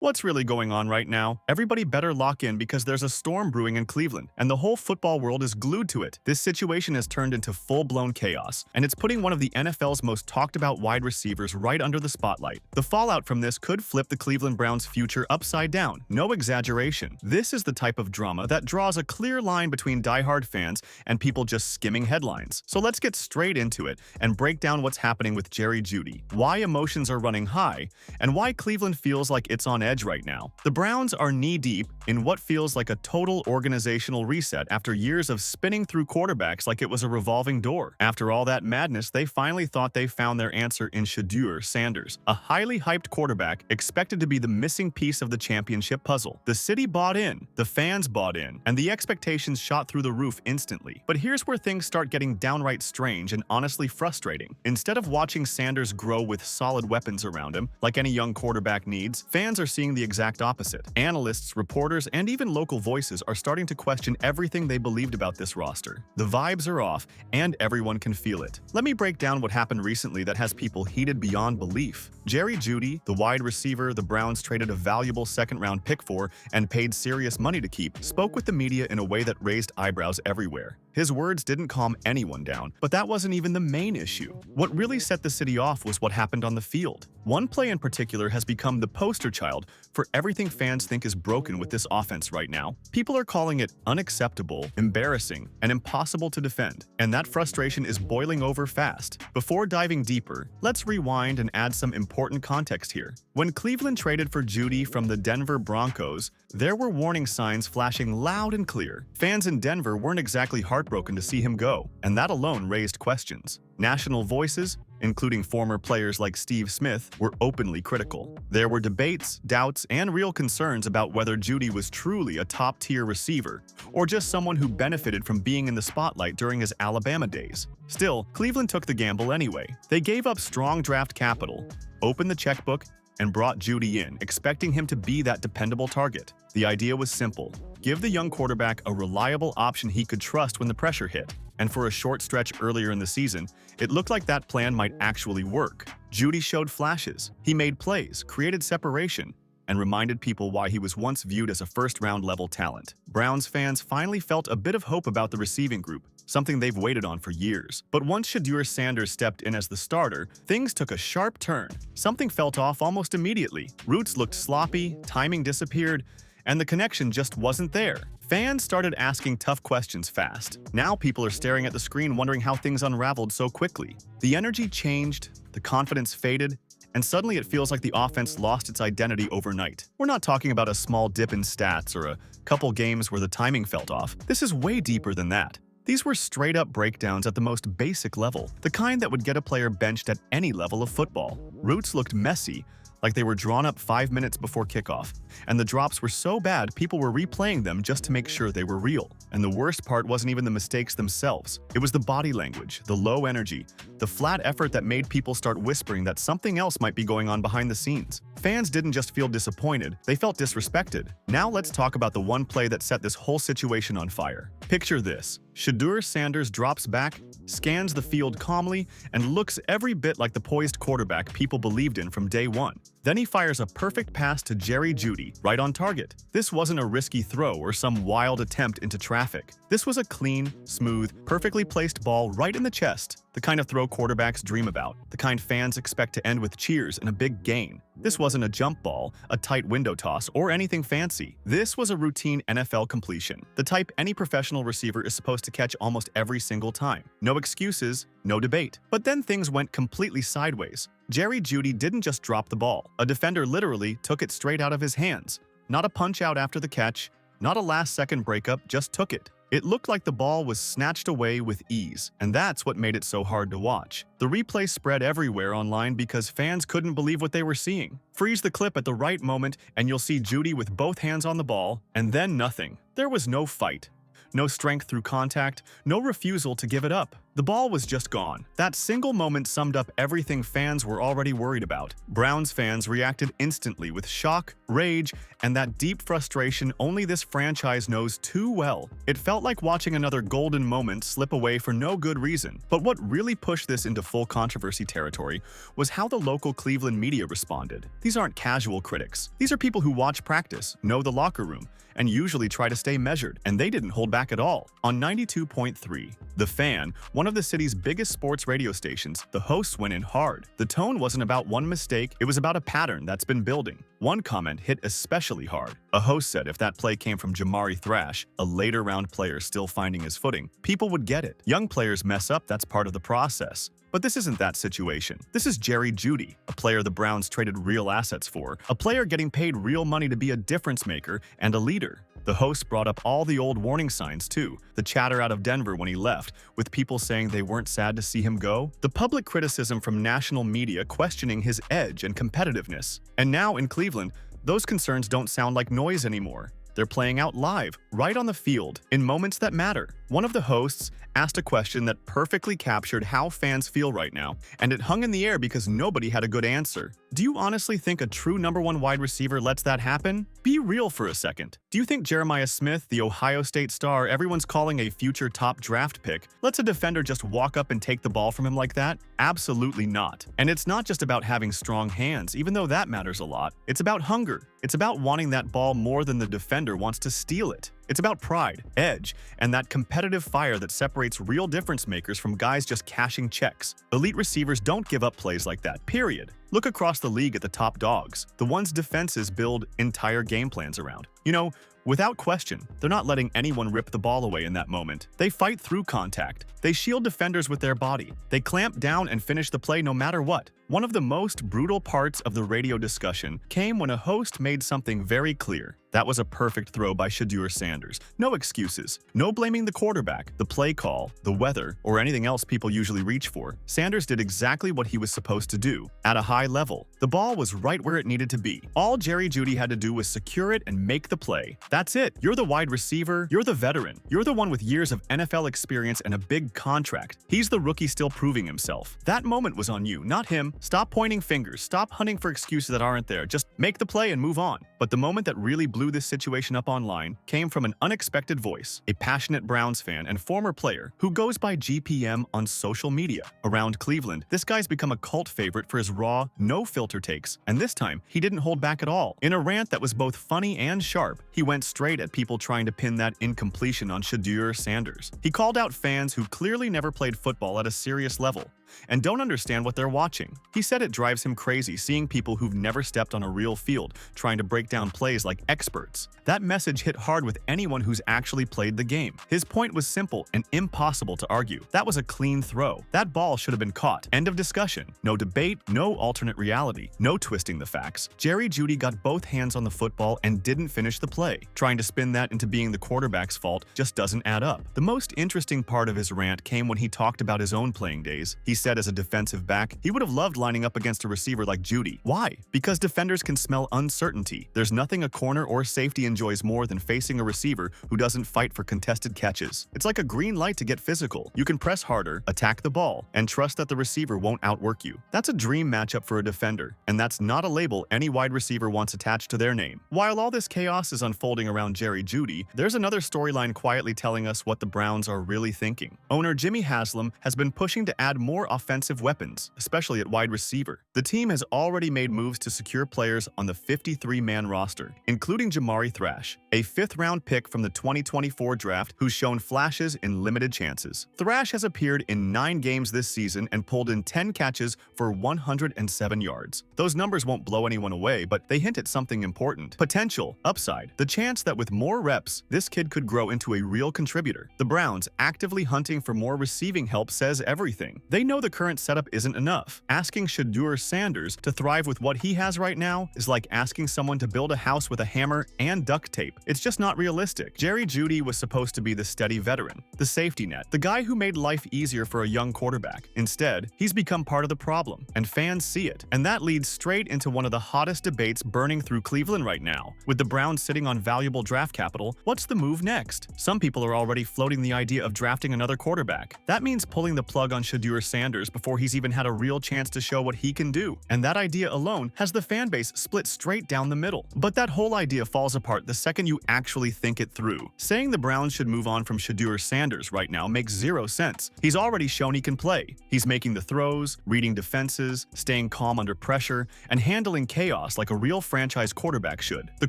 What's really going on right now? Everybody better lock in because there's a storm brewing in Cleveland, and the whole football world is glued to it. This situation has turned into full-blown chaos, and it's putting one of the NFL's most talked-about wide receivers right under the spotlight. The fallout from this could flip the Cleveland Browns' future upside down. No exaggeration. This is the type of drama that draws a clear line between diehard fans and people just skimming headlines. So let's get straight into it and break down what's happening with Jerry Jeudy, why emotions are running high, and why Cleveland feels like it's on edge right now. The Browns are knee-deep in what feels like a total organizational reset after years of spinning through quarterbacks like it was a revolving door. After all that madness, they finally thought they found their answer in Shedeur Sanders, a highly hyped quarterback expected to be the missing piece of the championship puzzle. The city bought in, the fans bought in, and the expectations shot through the roof instantly. But here's where things start getting downright strange and honestly frustrating. Instead of watching Sanders grow with solid weapons around him, like any young quarterback needs, fans are seeing the exact opposite. Analysts, reporters, and even local voices are starting to question everything they believed about this roster. The vibes are off, and everyone can feel it. Let me break down what happened recently that has people heated beyond belief. Jerry Jeudy, the wide receiver the Browns traded a valuable second-round pick for and paid serious money to keep, spoke with the media in a way that raised eyebrows everywhere. His words didn't calm anyone down, but that wasn't even the main issue. What really set the city off was what happened on the field. One play in particular has become the poster child for everything fans think is broken with this offense right now. People are calling it unacceptable, embarrassing, and impossible to defend, and that frustration is boiling over fast. Before diving deeper, let's rewind and add some important context here. When Cleveland traded for Jeudy from the Denver Broncos, there were warning signs flashing loud and clear. Fans in Denver weren't exactly heartbroken to see him go, and that alone raised questions. National voices, including former players like Steve Smith, were openly critical. There were debates, doubts, and real concerns about whether Jeudy was truly a top-tier receiver or just someone who benefited from being in the spotlight during his Alabama days. Still, Cleveland took the gamble anyway. They gave up strong draft capital, opened the checkbook, and brought Jeudy in, expecting him to be that dependable target. The idea was simple: give the young quarterback a reliable option he could trust when the pressure hit. And for a short stretch earlier in the season, it looked like that plan might actually work. Jeudy showed flashes. He made plays, created separation, and reminded people why he was once viewed as a first-round level talent. Browns fans finally felt a bit of hope about the receiving group, something they've waited on for years. But once Shedeur Sanders stepped in as the starter, things took a sharp turn. Something felt off almost immediately. Routes looked sloppy, timing disappeared, and the connection just wasn't there. Fans started asking tough questions fast. Now people are staring at the screen wondering how things unraveled so quickly. The energy changed, the confidence faded, and suddenly it feels like the offense lost its identity overnight. We're not talking about a small dip in stats or a couple games where the timing felt off. This is way deeper than that. These were straight-up breakdowns at the most basic level, the kind that would get a player benched at any level of football. Routes looked messy, like they were drawn up 5 minutes before kickoff, and the drops were so bad people were replaying them just to make sure they were real. And the worst part wasn't even the mistakes themselves. It was the body language, the low energy, the flat effort that made people start whispering that something else might be going on behind the scenes. Fans didn't just feel disappointed, they felt disrespected. Now let's talk about the one play that set this whole situation on fire. Picture this: Shedeur Sanders drops back, scans the field calmly, and looks every bit like the poised quarterback people believed in from day one. Then he fires a perfect pass to Jerry Jeudy, right on target. This wasn't a risky throw or some wild attempt into traffic. This was a clean, smooth, perfectly placed ball right in the chest, the kind of throw quarterbacks dream about, the kind fans expect to end with cheers and a big gain. This wasn't a jump ball, a tight window toss, or anything fancy. This was a routine NFL completion, the type any professional receiver is supposed to catch almost every single time. No excuses, no debate. But then things went completely sideways. Jerry Jeudy didn't just drop the ball. A defender literally took it straight out of his hands. Not a punch out after the catch, not a last-second breakup, just took it. It looked like the ball was snatched away with ease, and that's what made it so hard to watch. The replay spread everywhere online because fans couldn't believe what they were seeing. Freeze the clip at the right moment, and you'll see Jeudy with both hands on the ball, and then nothing. There was no fight. No strength through contact, no refusal to give it up. The ball was just gone. That single moment summed up everything fans were already worried about. Browns fans reacted instantly with shock, rage, and that deep frustration only this franchise knows too well. It felt like watching another golden moment slip away for no good reason. But what really pushed this into full controversy territory was how the local Cleveland media responded. These aren't casual critics. These are people who watch practice, know the locker room, and usually try to stay measured, and they didn't hold back at all. On 92.3, The Fan, one of the city's biggest sports radio stations, the hosts went in hard. The tone wasn't about one mistake, it was about a pattern that's been building. One comment hit especially hard. A host said if that play came from Jamari Thrash, a later-round player still finding his footing, people would get it. Young players mess up, that's part of the process. But this isn't that situation. This is Jerry Jeudy, a player the Browns traded real assets for, a player getting paid real money to be a difference maker and a leader. The host brought up all the old warning signs too, the chatter out of Denver when he left, with people saying they weren't sad to see him go, the public criticism from national media questioning his edge and competitiveness. And now in Cleveland, those concerns don't sound like noise anymore. They're playing out live, right on the field, in moments that matter. One of the hosts asked a question that perfectly captured how fans feel right now, and it hung in the air because nobody had a good answer. Do you honestly think a true #1 wide receiver lets that happen? Be real for a second. Do you think Jeremiah Smith, the Ohio State star everyone's calling a future top draft pick, lets a defender just walk up and take the ball from him like that? Absolutely not. And it's not just about having strong hands, even though that matters a lot. It's about hunger. It's about wanting that ball more than the defender wants to steal it. It's about pride, edge, and that competitive fire that separates real difference makers from guys just cashing checks. Elite receivers don't give up plays like that, period. Look across the league at the top dogs, the ones defenses build entire game plans around. You know, without question, they're not letting anyone rip the ball away in that moment. They fight through contact. They shield defenders with their body. They clamp down and finish the play no matter what. One of the most brutal parts of the radio discussion came when a host made something very clear. That was a perfect throw by Shedeur Sanders. No excuses. No blaming the quarterback, the play call, the weather, or anything else people usually reach for. Sanders did exactly what he was supposed to do, at a high level. The ball was right where it needed to be. All Jerry Jeudy had to do was secure it and make the play. That's it. You're the wide receiver. You're the veteran. You're the one with years of NFL experience and a big contract. He's the rookie still proving himself. That moment was on you, not him. Stop pointing fingers. Stop hunting for excuses that aren't there. Just make the play and move on. But the moment that really blew this situation up online came from an unexpected voice, a passionate Browns fan and former player who goes by GPM on social media. Around Cleveland, this guy's become a cult favorite for his raw, no-filter takes, and this time, he didn't hold back at all. In a rant that was both funny and sharp, he went straight at people trying to pin that incompletion on Shedeur Sanders. He called out fans who clearly never played football at a serious level and don't understand what they're watching. He said it drives him crazy seeing people who've never stepped on a real field trying to break down plays like experts. That message hit hard with anyone who's actually played the game. His point was simple and impossible to argue. That was a clean throw. That ball should have been caught. End of discussion. No debate, no alternate reality, no twisting the facts. Jerry Jeudy got both hands on the football and didn't finish the play. Trying to spin that into being the quarterback's fault just doesn't add up. The most interesting part of his rant came when he talked about his own playing days. He said as a defensive back, he would have loved lining up against a receiver like Jeudy. Why? Because defenders can smell uncertainty. There's nothing a corner or safety enjoys more than facing a receiver who doesn't fight for contested catches. It's like a green light to get physical. You can press harder, attack the ball, and trust that the receiver won't outwork you. That's a dream matchup for a defender, and that's not a label any wide receiver wants attached to their name. While all this chaos is unfolding around Jerry Jeudy, there's another storyline quietly telling us what the Browns are really thinking. Owner Jimmy Haslam has been pushing to add more offensive weapons, especially at wide receiver. The team has already made moves to secure players on the 53-man roster, including Jamari Thrash, a 5th-round pick from the 2024 draft who's shown flashes in limited chances. Thrash has appeared in 9 games this season and pulled in 10 catches for 107 yards. Those numbers won't blow anyone away, but they hint at something important. Potential, upside, the chance that with more reps, this kid could grow into a real contributor. The Browns actively hunting for more receiving help says everything. They know know the current setup isn't enough. Asking Shedeur Sanders to thrive with what he has right now is like asking someone to build a house with a hammer and duct tape. It's just not realistic. Jerry Jeudy was supposed to be the steady veteran, the safety net, the guy who made life easier for a young quarterback. Instead, he's become part of the problem, and fans see it. And that leads straight into one of the hottest debates burning through Cleveland right now. With the Browns sitting on valuable draft capital, what's the move next? Some people are already floating the idea of drafting another quarterback. That means pulling the plug on Shedeur Sanders before he's even had a real chance to show what he can do. And that idea alone has the fan base split straight down the middle. But that whole idea falls apart the second you actually think it through. Saying the Browns should move on from Shedeur Sanders right now makes zero sense. He's already shown he can play. He's making the throws, reading defenses, staying calm under pressure, and handling chaos like a real franchise quarterback should. The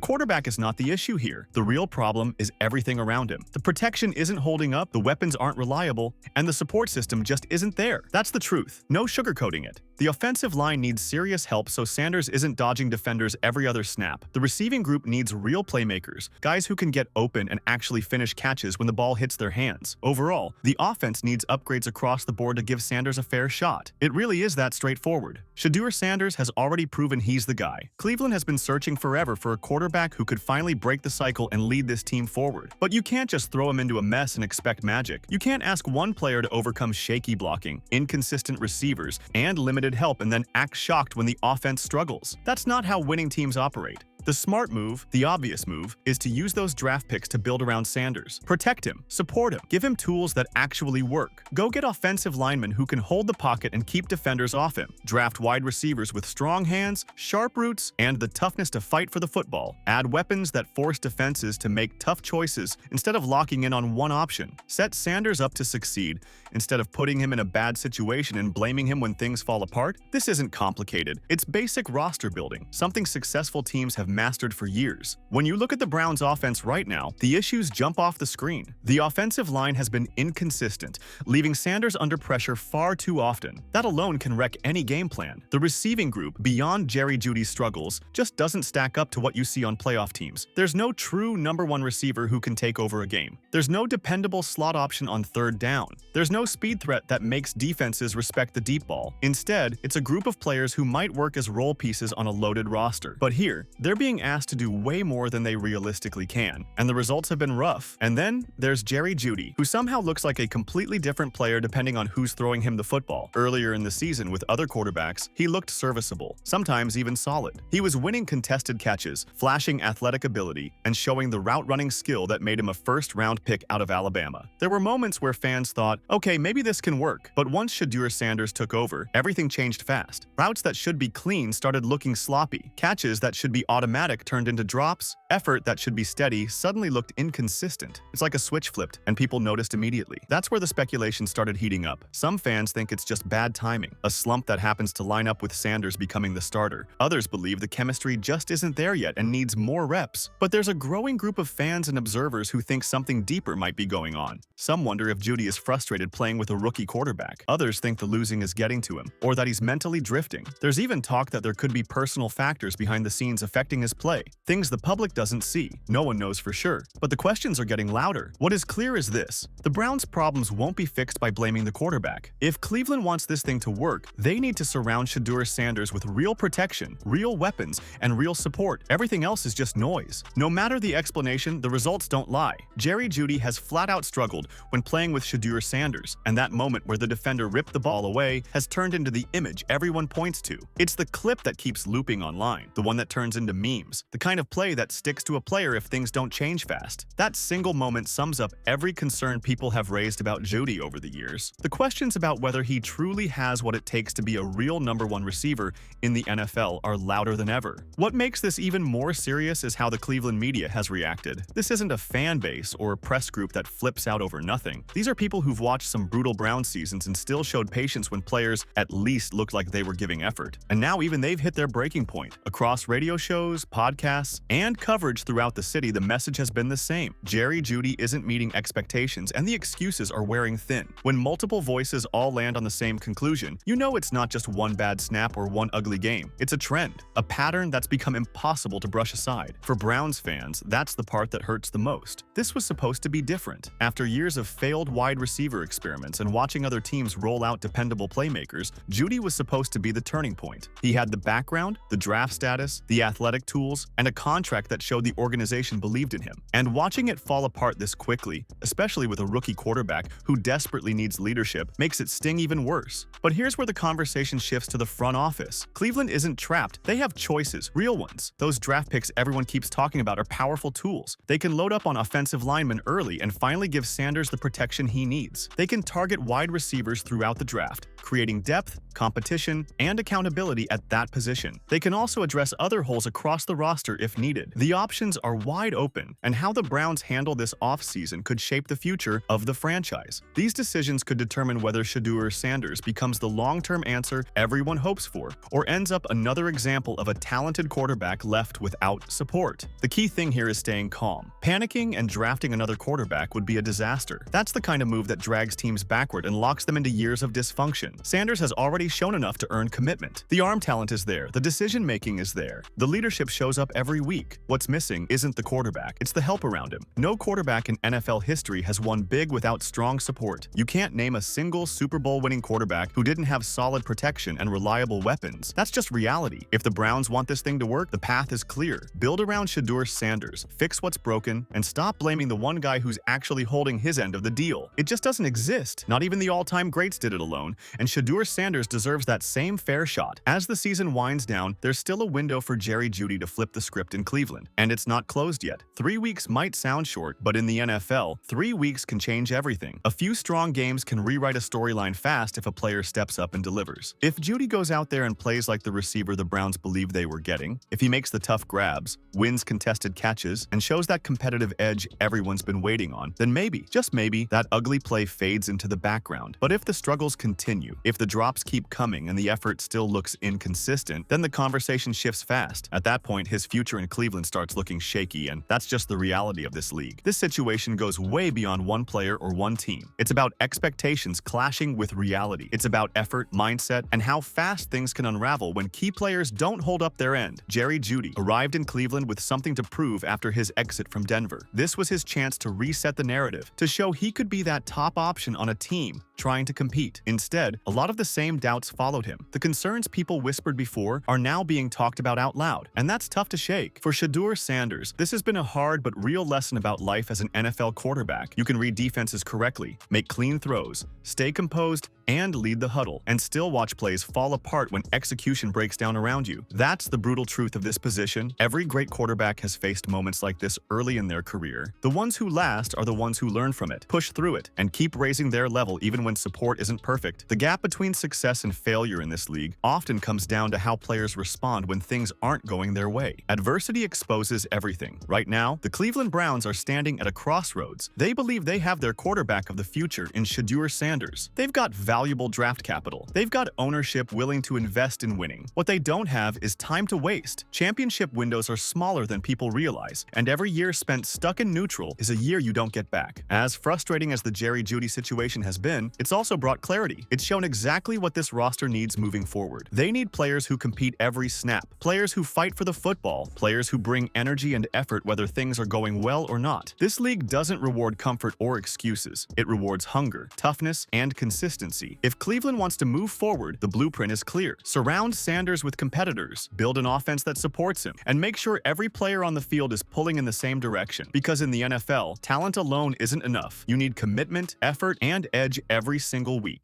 quarterback is not the issue here. The real problem is everything around him. The protection isn't holding up, the weapons aren't reliable, and the support system just isn't there. That's the truth. No sugarcoating it. The offensive line needs serious help so Sanders isn't dodging defenders every other snap. The receiving group needs real playmakers, guys who can get open and actually finish catches when the ball hits their hands. Overall, the offense needs upgrades across the board to give Sanders a fair shot. It really is that straightforward. Shedeur Sanders has already proven he's the guy. Cleveland has been searching forever for a quarterback who could finally break the cycle and lead this team forward. But you can't just throw him into a mess and expect magic. You can't ask one player to overcome shaky blocking, inconsistent receivers, and limited help and then act shocked when the offense struggles. That's not how winning teams operate. The smart move, the obvious move, is to use those draft picks to build around Sanders. Protect him, support him, give him tools that actually work. Go get offensive linemen who can hold the pocket and keep defenders off him. Draft wide receivers with strong hands, sharp roots, and the toughness to fight for the football. Add weapons that force defenses to make tough choices instead of locking in on one option. Set Sanders up to succeed instead of putting him in a bad situation and blaming him when things fall apart. This isn't complicated. It's basic roster building, something successful teams have mastered for years. When you look at the Browns' offense right now, the issues jump off the screen. The offensive line has been inconsistent, leaving Sanders under pressure far too often. That alone can wreck any game plan. The receiving group, beyond Jerry Jeudy's struggles, just doesn't stack up to what you see on playoff teams. There's no true #1 receiver who can take over a game. There's no dependable slot option on third down. There's no speed threat that makes defenses respect the deep ball. Instead, it's a group of players who might work as role pieces on a loaded roster. But here, they're being asked to do way more than they realistically can, and the results have been rough. And then there's Jerry Jeudy, who somehow looks like a completely different player depending on who's throwing him the football. Earlier in the season with other quarterbacks, he looked serviceable, sometimes even solid. He was winning contested catches, flashing athletic ability, and showing the route-running skill that made him a first-round pick out of Alabama. There were moments where fans thought, okay, maybe this can work, but once Shedeur Sanders took over, everything changed fast. Routes that should be clean started looking sloppy. Catches that should be automatic turned into drops. Effort that should be steady suddenly looked inconsistent. It's like a switch flipped, and people noticed immediately. That's where the speculation started heating up. Some fans think it's just bad timing, a slump that happens to line up with Sanders becoming the starter. Others believe the chemistry just isn't there yet and needs more reps. But there's a growing group of fans and observers who think something deeper might be going on. Some wonder if Jeudy is frustrated playing with a rookie quarterback. Others think the losing is getting to him, or that he's mentally drifting. There's even talk that there could be personal factors behind the scenes affecting his play, things the public doesn't see. No one knows for sure, but the questions are getting louder. What is clear is this: the Browns' problems won't be fixed by blaming the quarterback. If Cleveland wants this thing to work, they need to surround Shedeur Sanders with real protection, real weapons, and real support. Everything else is just noise. No matter the explanation, the results don't lie. Jerry Jeudy has flat out struggled when playing with Shedeur Sanders, and that moment where the defender ripped the ball away has turned into the image everyone points to. It's the clip that keeps looping online, the one that turns into memes, the kind of play that sticks to a player if things don't change fast. That single moment sums up every concern people have raised about Jeudy over the years. The questions about whether he truly has what it takes to be a real #1 receiver in the NFL are louder than ever. What makes this even more serious is how the Cleveland media has reacted. This isn't a fan base or a press group that flips out over nothing. These are people who've watched some brutal Browns seasons and still showed patience when players at least looked like they were giving effort. And now even they've hit their breaking point. Across radio shows, shows, podcasts, and coverage throughout the city, the message has been the same. Jerry Jeudy isn't meeting expectations, and the excuses are wearing thin. When multiple voices all land on the same conclusion, you know it's not just one bad snap or one ugly game. It's a trend, a pattern that's become impossible to brush aside. For Browns fans, that's the part that hurts the most. This was supposed to be different. After years of failed wide receiver experiments and watching other teams roll out dependable playmakers, Jeudy was supposed to be the turning point. He had the background, the draft status, the athletic tools, and a contract that showed the organization believed in him. And watching it fall apart this quickly, especially with a rookie quarterback who desperately needs leadership, makes it sting even worse. But here's where the conversation shifts to the front office. Cleveland isn't trapped. They have choices, real ones. Those draft picks everyone keeps talking about are powerful tools. They can load up on offensive linemen early and finally give Sanders the protection he needs. They can target wide receivers throughout the draft, creating depth, competition, and accountability at that position. They can also address other holes across the roster if needed. The options are wide open, and how the Browns handle this offseason could shape the future of the franchise. These decisions could determine whether Shedeur Sanders becomes the long-term answer everyone hopes for, or ends up another example of a talented quarterback left without support. The key thing here is staying calm. Panicking and drafting another quarterback would be a disaster. That's the kind of move that drags teams backward and locks them into years of dysfunction. Sanders has already shown enough to earn commitment. The arm talent is there, the decision-making is there, the leadership shows up every week. What's missing isn't the quarterback, it's the help around him. No quarterback in NFL history has won big without strong support. You can't name a single Super Bowl winning quarterback who didn't have solid protection and reliable weapons. That's just reality. If the Browns want this thing to work, the path is clear. Build around Shedeur Sanders, fix what's broken, and stop blaming the one guy who's actually holding his end of the deal. It just doesn't exist. Not even the all-time greats did it alone, and Shedeur Sanders deserves that same fair shot. As the season winds down, there's still a window for Jerry Jeudy to flip the script in Cleveland, and it's not closed yet. 3 weeks might sound short, but in the NFL, 3 weeks can change everything. A few strong games can rewrite a storyline fast if a player steps up and delivers. If Jeudy goes out there and plays like the receiver the Browns believe they were getting, if he makes the tough grabs, wins contested catches, and shows that competitive edge everyone's been waiting on, then maybe, just maybe, that ugly play fades into the background. But if the struggles continue, if the drops keep coming and the effort still looks inconsistent, then the conversation shifts fast. At that point, his future in Cleveland starts looking shaky, and that's just the reality of this league. This situation goes way beyond one player or one team. It's about expectations clashing with reality. It's about effort, mindset, and how fast things can unravel when key players don't hold up their end. Jerry Jeudy arrived in Cleveland with something to prove after his exit from Denver. This was his chance to reset the narrative, to show he could be that top option on a team trying to compete. Instead, a lot of the same doubts followed him. The concerns people whispered before are now being talked about out loud, and that's tough to shake. For Shedeur Sanders, this has been a hard but real lesson about life as an NFL quarterback. You can read defenses correctly, make clean throws, stay composed, and lead the huddle, and still watch plays fall apart when execution breaks down around you. That's the brutal truth of this position. Every great quarterback has faced moments like this early in their career. The ones who last are the ones who learn from it, push through it, and keep raising their level even when support isn't perfect. The gap between success and failure in this league often comes down to how players respond when things aren't going their way. Adversity exposes everything. Right now, the Cleveland Browns are standing at a crossroads. They believe they have their quarterback of the future in Shedeur Sanders. They've got valuable draft capital. They've got ownership willing to invest in winning. What they don't have is time to waste. Championship windows are smaller than people realize, and every year spent stuck in neutral is a year you don't get back. As frustrating as the Jerry Jeudy situation has been, it's also brought clarity. It's shown exactly what this roster needs moving forward. They need players who compete every snap, players who fight for the football, players who bring energy and effort whether things are going well or not. This league doesn't reward comfort or excuses. It rewards hunger, toughness, and consistency. If Cleveland wants to move forward, the blueprint is clear. Surround Sanders with competitors, build an offense that supports him, and make sure every player on the field is pulling in the same direction. Because in the NFL, talent alone isn't enough. You need commitment, effort, and edge every single week.